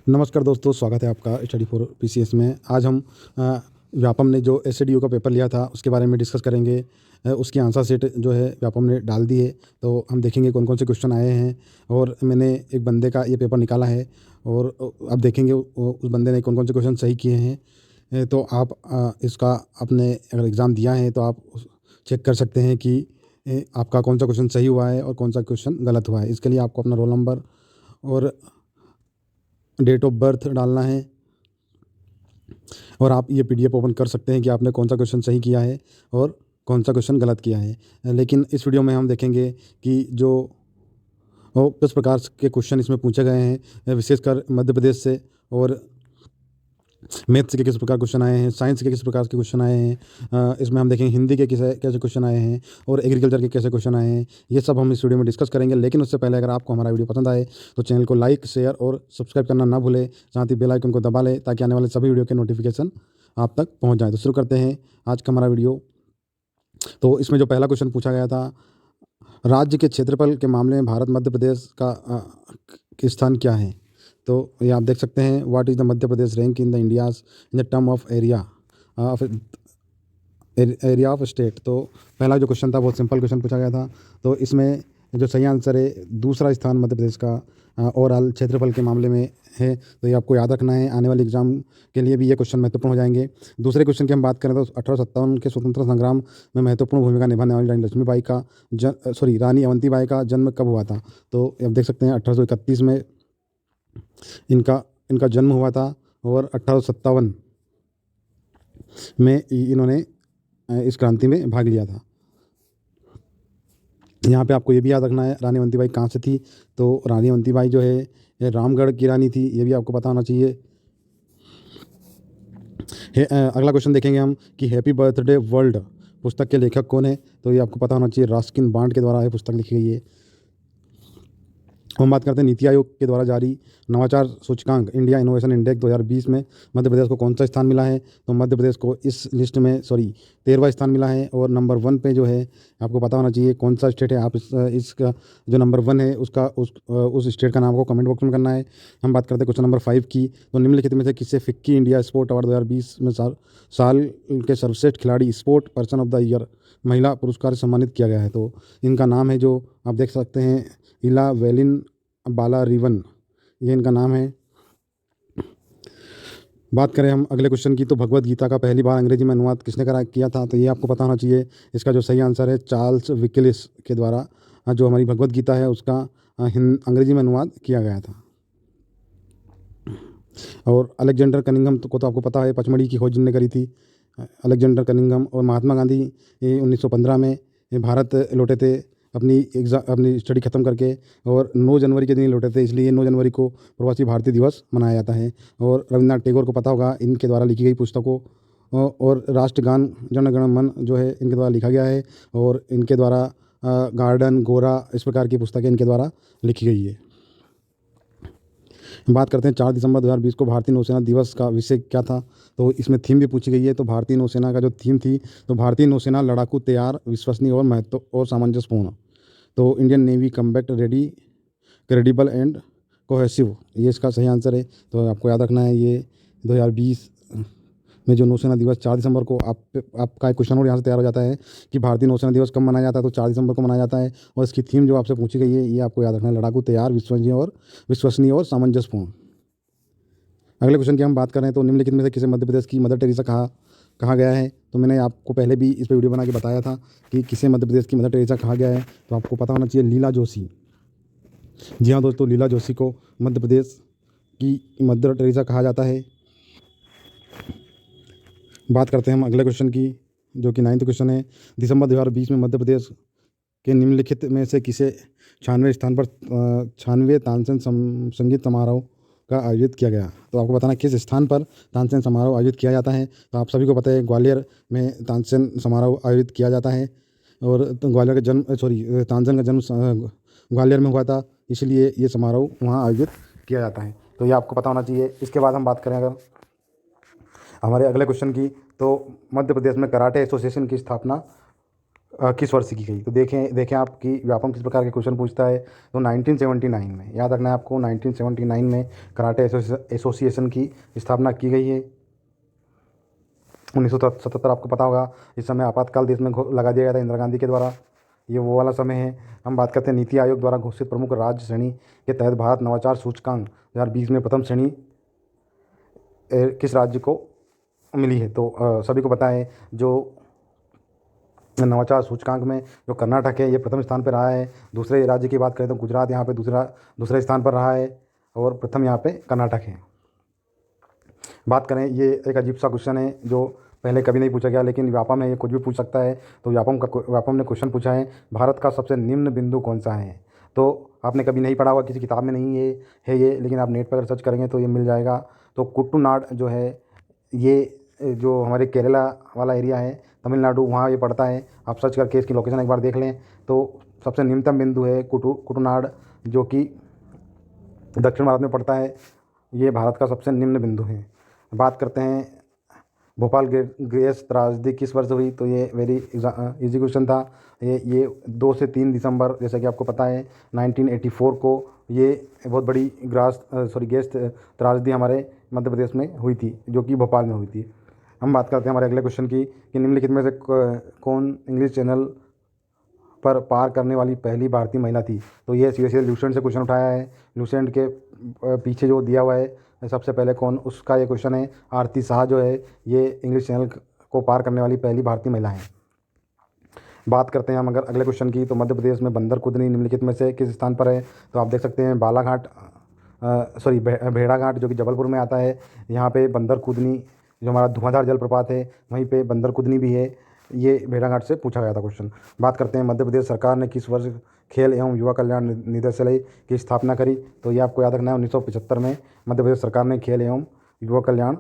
नमस्कार दोस्तों, स्वागत है आपका स्टडी फॉर पीसीएस में। आज हम व्यापम ने जो एसएडीओ का पेपर लिया था उसके बारे में डिस्कस करेंगे। उसकी आंसर शीट जो है व्यापम ने डाल दी है, तो हम देखेंगे कौन कौन से क्वेश्चन आए हैं। और मैंने एक बंदे का ये पेपर निकाला है और अब देखेंगे उस बंदे ने कौन कौन से क्वेश्चन सही किए हैं। तो आप इसका अपने अगर एग्ज़ाम दिया है तो आप चेक कर सकते हैं कि आपका कौन सा क्वेश्चन सही हुआ है और कौन सा क्वेश्चन गलत हुआ है। इसके लिए आपको अपना रोल नंबर और डेट ऑफ बर्थ डालना है और आप ये पीडीएफ ओपन कर सकते हैं कि आपने कौन सा क्वेश्चन सही किया है और कौन सा क्वेश्चन गलत किया है। लेकिन इस वीडियो में हम देखेंगे कि जो किस प्रकार के क्वेश्चन इसमें पूछे गए हैं, विशेषकर मध्य प्रदेश से, और मैथ्स के किस प्रकार क्वेश्चन आए हैं, साइंस के किस प्रकार के क्वेश्चन आए हैं, इसमें हम देखेंगे हिंदी के कैसे क्वेश्चन आए हैं और एग्रीकल्चर के कैसे क्वेश्चन आए हैं। ये सब हम इस वीडियो में डिस्कस करेंगे। लेकिन उससे पहले अगर आपको हमारा वीडियो पसंद आए तो चैनल को लाइक, शेयर और सब्सक्राइब करना ना भूलें। साथ ही बेल आइकन को दबा लें ताकि आने वाले सभी वीडियो के नोटिफिकेशन आप तक पहुँच जाए। तो शुरू करते हैं आज का हमारा वीडियो। तो इसमें जो पहला क्वेश्चन पूछा गया था, राज्य के क्षेत्रफल के मामले में भारत मध्य प्रदेश का स्थान क्या है। तो ये आप देख सकते हैं, what is the Madhya Pradesh rank in the India's in the term of area of state. तो पहला जो क्वेश्चन था बहुत सिंपल क्वेश्चन पूछा गया था। तो इसमें जो सही आंसर है, दूसरा स्थान मध्य प्रदेश का ओवरऑल क्षेत्रफल के मामले में है। तो ये आपको याद रखना है, आने वाले एग्जाम के लिए भी ये क्वेश्चन महत्वपूर्ण हो जाएंगे। दूसरे क्वेश्चन की हम बात करें तो 1857 के स्वतंत्रता संग्राम में महत्वपूर्ण भूमिका निभाने वाली रानी लक्ष्मीबाई का रानी अवंतीबाई का जन्म कब हुआ था। तो आप देख सकते हैं 1831 में इनका इनका जन्म हुआ था और 1857 में इन्होंने इस क्रांति में भाग लिया था। यहाँ पे आपको ये भी याद रखना है रानी अवंतीबाई कहाँ से थी। तो रानी अवंतीबाई जो है ये रामगढ़ की रानी थी, ये भी आपको पता होना चाहिए। अगला क्वेश्चन देखेंगे हम कि हैप्पी बर्थडे वर्ल्ड पुस्तक के लेखक कौन है। तो ये आपको पता होना चाहिए, रस्किन बॉन्ड के द्वारा ये पुस्तक लिखी गई है। हम बात करते हैं नीति आयोग के द्वारा जारी नवाचार सूचकांक इंडिया इनोवेशन इंडेक्स 2020 में मध्य प्रदेश को कौन सा स्थान मिला है। तो मध्य प्रदेश को इस लिस्ट में 13वां स्थान मिला है और नंबर 1 पे जो है आपको पता होना चाहिए कौन सा स्टेट है। आप इसका जो नंबर 1 है उस स्टेट का नाम आपको कमेंट बॉक्स में करना है। हम बात करते हैं क्वेश्चन नंबर 5 की। तो निम्नलिखित में से किसे फिक्की इंडिया स्पोर्ट अवार्ड 2020 में साल के सर्वश्रेष्ठ खिलाड़ी sport person of the year महिला पुरस्कार से सम्मानित किया गया है। तो इनका नाम है, जो आप देख सकते हैं, इला वेलिन बाला रिवन, ये इनका नाम है। बात करें हम अगले क्वेश्चन की, तो भगवत गीता का पहली बार अंग्रेजी में अनुवाद किसने किया था। तो ये आपको पता होना चाहिए। इसका जो सही आंसर है चार्ल्स विकिलिस के द्वारा जो हमारी भगवत गीता है उसका अंग्रेजी में अनुवाद किया गया था। और अलेक्जेंडर कनिंघम को तो आपको पता है, पचमढ़ी की खोज जिनने करी थी, अलेक्जेंडर कनिंघम। और महात्मा गांधी 1915 में भारत लौटे थे अपनी स्टडी खत्म करके, और 9 जनवरी के दिन लौटे थे, इसलिए 9 जनवरी को प्रवासी भारतीय दिवस मनाया जाता है। और रविन्द्रनाथ टैगोर को पता होगा, इनके द्वारा लिखी गई पुस्तकों और राष्ट्रगान जन गण मन जो है इनके द्वारा लिखा गया है, और इनके द्वारा गार्डन गोरा इस प्रकार की पुस्तकें इनके द्वारा लिखी गई है। बात करते हैं 4 दिसंबर 2020 को भारतीय नौसेना दिवस का विषय क्या था। तो इसमें थीम भी पूछी गई है। तो भारतीय नौसेना का जो थीम थी, तो भारतीय नौसेना लड़ाकू तैयार, विश्वसनीय और महत्व और सामंजस्यपूर्ण। तो Indian navy combat ready, credible and cohesive, ये इसका सही आंसर है। तो आपको याद रखना है, ये 2020 में जो नौसेना दिवस 4 दिसंबर को आपका एक क्वेश्चन और यहाँ से तैयार हो जाता है कि भारतीय नौसेना दिवस कब मनाया जाता है। तो 4 दिसंबर को मनाया जाता है। और इसकी थीम जो आपसे पूछी गई है ये आपको याद रखना है, लड़ाकू तैयार, विश्वसनीय और सामंजस्यपूर्ण। अगले क्वेश्चन की हम बात करें तो निम्नलिखित में से किसे मध्य प्रदेश की मदर टेरेसा कहा गया है। तो मैंने आपको पहले भी इस पर वीडियो बना के बताया था कि किसे मध्य प्रदेश की मदर टेरेसा कहा गया है। तो आपको पता होना चाहिए, लीला जोशी। जी हाँ दोस्तों, लीला जोशी को मध्य प्रदेश की मदर टेरेसा कहा जाता है। बात करते हैं हम अगले क्वेश्चन की, जो कि 9वां क्वेश्चन है। दिसंबर 2020 में मध्य प्रदेश के निम्नलिखित में से किसे 96वें स्थान पर 96वें तानसेन संगीत समारोह का आयोजित किया गया। तो आपको बताना किस स्थान पर तानसेन समारोह आयोजित किया जाता है। तो आप सभी को पता है, ग्वालियर में तानसेन समारोह आयोजित किया जाता है। और ग्वालियर का जन्म तानसेन का जन्म ग्वालियर में हुआ था, इसलिए ये समारोह वहाँ आयोजित किया जाता है। तो ये आपको पता होना चाहिए। इसके बाद हम बात करें अगर हमारे अगले क्वेश्चन की, तो मध्य प्रदेश में कराटे एसोसिएशन की स्थापना किस वर्ष की गई। तो देखें देखें आपकी व्यापम किस प्रकार के क्वेश्चन पूछता है। तो 1979 में, याद रखना है आपको, 1979 में कराटे एसोसिएशन की स्थापना की गई है। 1977 आपको पता होगा, इस समय आपातकाल देश में लगा दिया गया था इंदिरा गांधी के द्वारा। ये वो वाला समय है। हम बात करते हैं नीति आयोग द्वारा घोषित प्रमुख राज्य श्रेणी के तहत भारत नवाचार सूचकांक 2020 में प्रथम श्रेणी किस राज्य को मिली है। तो सभी को पता है, जो नवाचार सूचकांक में जो कर्नाटक है ये प्रथम स्थान पर रहा है। दूसरे राज्य की बात करें तो गुजरात यहाँ पे दूसरे स्थान पर रहा है, और प्रथम यहाँ पे कर्नाटक है। बात करें, ये एक अजीब सा क्वेश्चन है जो पहले कभी नहीं पूछा गया, लेकिन व्यापम है, ये कुछ भी पूछ सकता है। तो व्यापम ने क्वेश्चन पूछा है, भारत का सबसे निम्न बिंदु कौन सा है। तो आपने कभी नहीं पढ़ा होगा, किसी किताब में नहीं है ये, लेकिन आप नेट पर अगर सर्च करेंगे तो ये मिल जाएगा। तो कुट्टूनाड जो है, ये जो हमारे केरला वाला एरिया है, तमिलनाडु, वहाँ ये पड़ता है। आप सर्च करके इसकी लोकेशन एक बार देख लें। तो सबसे निम्नतम बिंदु है कुटुनाड, जो कि दक्षिण भारत में पड़ता है। ये भारत का सबसे निम्न बिंदु है। बात करते हैं भोपाल गैस त्रासदी किस वर्ष हुई। तो ये वेरी इजी क्वेश्चन था। ये 2 से 3 दिसंबर, जैसा कि आपको पता है, 1984 को ये बहुत बड़ी गैस त्रासदी हमारे मध्य प्रदेश में हुई थी, जो कि भोपाल में हुई थी। हम बात करते हैं हमारे अगले क्वेश्चन की, कि निम्नलिखित में से कौन इंग्लिश चैनल पर पार करने वाली पहली भारतीय महिला थी। तो ये सीरियसली ल्यूसेंट से क्वेश्चन उठाया है। ल्यूसेंट के पीछे जो दिया हुआ है सबसे पहले कौन, उसका ये क्वेश्चन है। आरती शाह जो है, ये इंग्लिश चैनल को पार करने वाली पहली भारतीय महिला है। बात करते हैं हम अगर अगले क्वेश्चन की, तो मध्य प्रदेश में बंदर कुदनी निम्नलिखित में से किस स्थान पर है। तो आप देख सकते हैं बालाघाट, भेड़ाघाट जो कि जबलपुर में आता है। यहाँ पे बंदर कुदनी, जो हमारा धुआंधार जलप्रपात है, वहीं पे बंदर कुदनी भी है। ये भेड़ाघाट से पूछा गया था क्वेश्चन। बात करते हैं मध्य प्रदेश सरकार ने किस वर्ष खेल एवं युवा कल्याण निदेशालय की स्थापना करी। तो ये आपको याद रखना है, 1975 में मध्य प्रदेश सरकार ने खेल एवं युवा कल्याण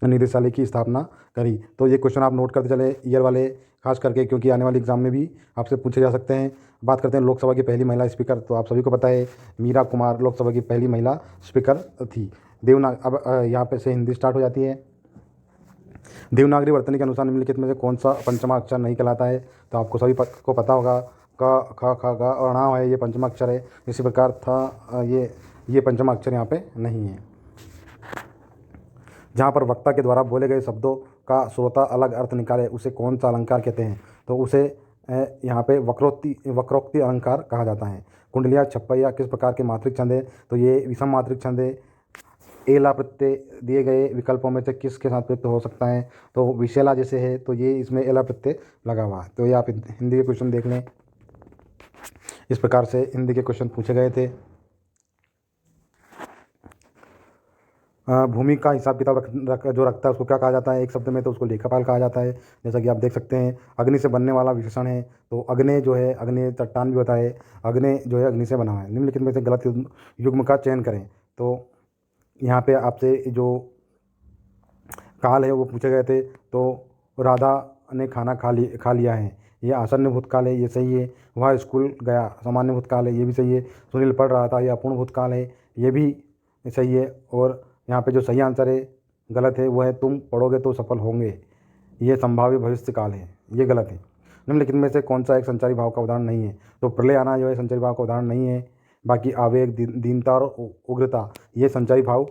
निदेशालय की स्थापना करी। तो ये क्वेश्चन आप नोट करते चले, ईयर वाले खास करके, क्योंकि आने वाले एग्जाम में भी आपसे पूछे जा सकते हैं। बात करते हैं लोकसभा की पहली महिला स्पीकर। तो आप सभी को पता है, मीरा कुमार लोकसभा की पहली महिला स्पीकर थी। अब यहाँ पे से हिंदी स्टार्ट हो जाती है। देवनागरी वर्तनी के अनुसार निम्नलिखित में से कौन सा पंचमा अक्षर नहीं कहलाता है। तो आपको सभी को पता होगा, क ख ख ग और ण है, ये पंचमा अक्षर है। इसी प्रकार था ये पंचमा अक्षर यहाँ पे नहीं है। जहाँ पर वक्ता के द्वारा बोले गए शब्दों का श्रोता अलग अर्थ निकाले, उसे कौन सा अलंकार कहते हैं। तो उसे यहाँ पे वक्रोक्ति अलंकार कहा जाता है। कुंडलिया छप्पैया किस प्रकार के मात्रिक छंद है। तो ये विषम मात्रिक छंद है। एला प्रत्यय दिए गए विकल्पों में से किसके साथ प्रयुक्त हो सकता है। तो विशेला जैसे है, तो ये इसमें एला प्रत्यय लगा हुआ है। तो ये आप हिंदी के क्वेश्चन देख लें। इस प्रकार से हिंदी के क्वेश्चन पूछे गए थे। भूमि का हिसाब किताब जो रखता है उसको क्या कहा जाता है। एक शब्द में तो उसको लेखापाल कहा जाता है। जैसा कि आप देख सकते हैं, अग्नि से बनने वाला विशेषण है। तो अग्नि जो है, अग्नि चट्टान भी होता है, अग्नि जो है अग्नि से बना है। निम्नलिखित में से गलत युग्म का चयन करें। तो यहाँ पे आपसे जो काल है वो पूछे गए थे। तो राधा ने खाना खा लिया है, ये आसन्न भूतकाल है, ये सही है। वह स्कूल गया, सामान्य भूतकाल है, ये भी सही है। सुनील पढ़ रहा था, ये अपूर्ण भूतकाल है, ये भी सही है। और यहाँ पे जो सही आंसर है, गलत है, वो है तुम पढ़ोगे तो सफल होंगे, ये संभाव्य भविष्य काल है, ये गलत है। निम्नलिखित में से कौन सा एक संचारी भाव का उदाहरण नहीं है। तो प्रलय आना जो है संचारी भाव का उदाहरण नहीं है। बाकी आवेग, दीनता और उग्रता, ये संचारी भाव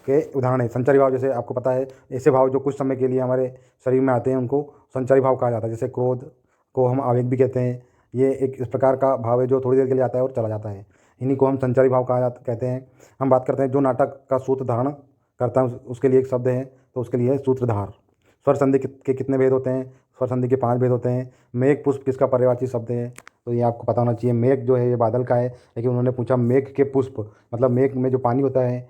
के उदाहरण है। संचारी भाव जैसे आपको पता है, ऐसे भाव जो कुछ समय के लिए हमारे शरीर में आते हैं उनको संचारी भाव कहा जाता है। जैसे क्रोध को हम आवेग भी कहते हैं। ये एक इस प्रकार का भाव है जो थोड़ी देर के लिए आता है और चला जाता है। इन्हीं को हम संचारी भाव कहते हैं। हम बात करते हैं जो नाटक का सूत्र धारण करता है, उसके लिए एक शब्द है, तो उसके लिए है सूत्रधार। स्वर संधि के कितने भेद होते हैं। स्वर संधि के 5 भेद होते हैं। मेघ पुष्प किसका पर्यायवाची शब्द है। तो ये आपको पता होना चाहिए। मेघ जो है ये बादल का है, लेकिन उन्होंने पूछा मेघ के पुष्प, मतलब मेघ में जो पानी होता है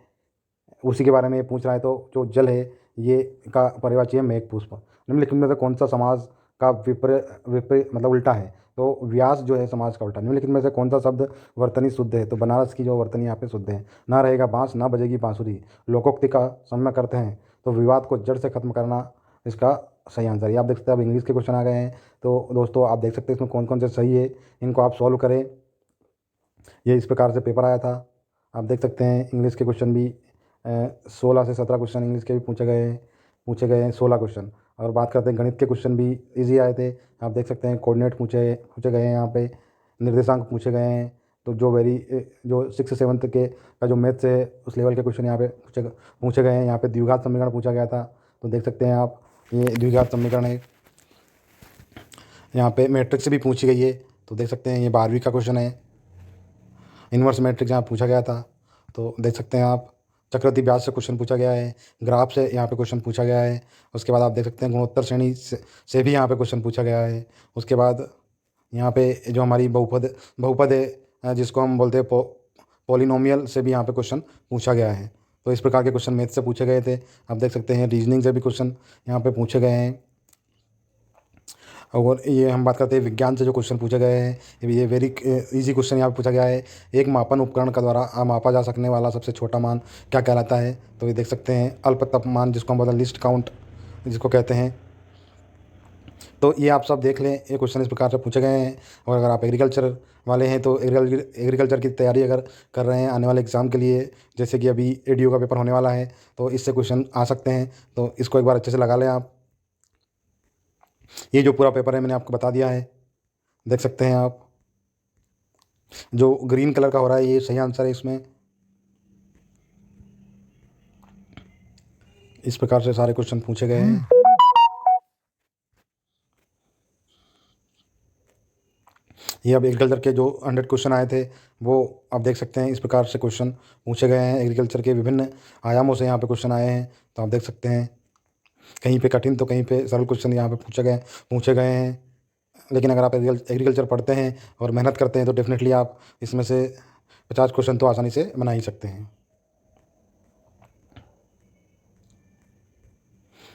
उसी के बारे में ये पूछ रहा है। तो जो जल है ये का पर्यायवाची है मेघ पुष्प। निम्नलिखित में से कौन सा समाज का विपरीत मतलब उल्टा है। तो व्यास जो है समाज का उल्टा। निम्नलिखित में से कौन सा शब्द वर्तनी शुद्ध है। तो बनारस की जो वर्तनी यहाँ पे शुद्ध है। ना रहेगा बांस, ना बजेगी बांसुरी, लोकोक्ति का सम्यक करते हैं। तो विवाद को जड़ से खत्म करना इसका सही आंसर है। आप देख सकते हैं अब इंग्लिश के क्वेश्चन आ गए हैं। तो दोस्तों आप देख सकते हैं इसमें कौन कौन से सही है, इनको आप सॉल्व करें। ये इस प्रकार से पेपर आया था। आप देख सकते हैं इंग्लिश के क्वेश्चन भी 16 से 17 क्वेश्चन इंग्लिश के भी पूछे गए हैं। 16 क्वेश्चन। और बात करते हैं गणित के क्वेश्चन भी इजी आए थे। आप देख सकते हैं कोऑर्डिनेट पूछे पूछे गए हैं, यहाँ पे निर्देशांक पूछे गए हैं। तो जो 6 से 7 के का जो मैथ्स है उस लेवल के क्वेश्चन यहाँ पे पूछे गए हैं। यहाँ पे द्विघात समीकरण पूछा गया था, तो देख सकते हैं आप ये द्विघात समीकरण है। यहाँ पे मैट्रिक्स भी पूछी गई है, तो देख सकते हैं ये 12वीं का क्वेश्चन है। इन्वर्स मैट्रिक्स यहाँ पूछा गया था, तो देख सकते हैं आप। चक्रवृद्धि ब्याज से क्वेश्चन पूछा गया है, ग्राफ से यहाँ पे क्वेश्चन पूछा गया है। उसके बाद आप देख सकते हैं गुणोत्तर श्रेणी से भी यहाँ पे क्वेश्चन पूछा गया है। उसके बाद यहाँ पे जो हमारी बहुपद है, जिसको हम बोलते हैं पॉलिनोमियल, से भी यहाँ पे क्वेश्चन पूछा गया है। तो इस प्रकार के क्वेश्चन मैथ से पूछे गए थे। आप देख सकते हैं रीजनिंग से भी क्वेश्चन यहाँ पे पूछे गए हैं। और ये हम बात करते हैं विज्ञान से जो क्वेश्चन पूछे गए हैं, ये वेरी इजी क्वेश्चन यहाँ पे पूछा गया है। एक मापन उपकरण का द्वारा मापा जा सकने वाला सबसे छोटा मान क्या कहलाता है? तो ये देख सकते हैं अल्प तापमान, जिसको हम बोलते हैं लीस्ट काउंट जिसको कहते हैं। तो ये आप सब देख लें, ये क्वेश्चन इस प्रकार से पूछे गए हैं। और अगर आप एग्रीकल्चर वाले हैं तो एग्रीकल्चर की तैयारी अगर कर रहे हैं आने वाले एग्ज़ाम के लिए, जैसे कि अभी एडीओ का पेपर होने वाला है, तो इससे क्वेश्चन आ सकते हैं। तो इसको एक बार अच्छे से लगा लें आप। ये जो पूरा पेपर है मैंने आपको बता दिया है, देख सकते हैं आप। जो ग्रीन कलर का हो रहा है ये सही आंसर है इसमें। इस प्रकार से सारे क्वेश्चन पूछे गए हैं। ये अब एग्रीकल्चर के जो 100 क्वेश्चन आए थे वो आप देख सकते हैं। इस प्रकार से क्वेश्चन पूछे गए हैं। एग्रीकल्चर के विभिन्न आयामों से यहाँ पे क्वेश्चन आए हैं, तो आप देख सकते हैं। कहीं पे कठिन तो कहीं पे सरल क्वेश्चन यहाँ पे पूछे गए हैं। लेकिन अगर आप एग्रीकल्चर पढ़ते हैं और मेहनत करते हैं तो डेफिनेटली आप इसमें से 50 क्वेश्चन तो आसानी से बना ही सकते हैं।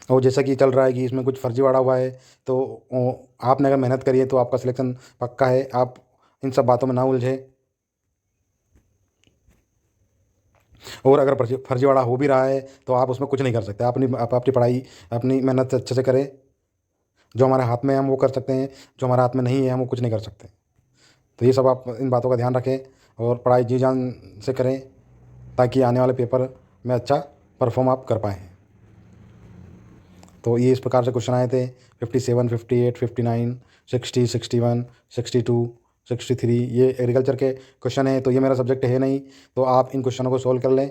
और जैसा कि चल रहा है कि इसमें कुछ फर्जीवाड़ा हुआ है, तो आपने अगर मेहनत करी है तो आपका सिलेक्शन पक्का है। आप इन सब बातों में ना उलझे। और अगर फर्जीवाड़ा हो भी रहा है तो आप उसमें कुछ नहीं कर सकते। आप अपनी पढ़ाई अपनी मेहनत से अच्छे से करें। जो हमारे हाथ में है हम वो कर सकते हैं, जो हमारे हाथ में नहीं है हम वो कुछ नहीं कर सकते। तो ये सब आप इन बातों का ध्यान रखें और पढ़ाई जी जान से करें, ताकि आने वाले पेपर में अच्छा परफॉर्म आप कर पाएँ। तो ये इस प्रकार से क्वेश्चन आए थे 57, 58, 59, 60, 61, 62, 63। ये एग्रीकल्चर के क्वेश्चन हैं, तो ये मेरा सब्जेक्ट है नहीं, तो आप इन क्वेश्चनों को सॉल्व कर लें।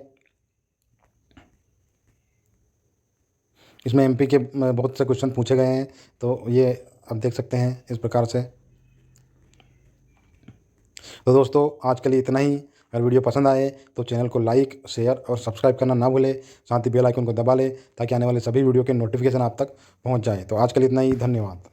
इसमें एमपी के बहुत से क्वेश्चन पूछे गए हैं, तो ये आप देख सकते हैं इस प्रकार से। तो दोस्तों आज के लिए इतना ही। अगर वीडियो पसंद आए तो चैनल को लाइक, शेयर और सब्सक्राइब करना ना भूलें। साथ ही बेल आइकन को दबा लें ताकि आने वाले सभी वीडियो के नोटिफिकेशन आप तक पहुंच जाए। तो आज के लिए इतना ही, धन्यवाद।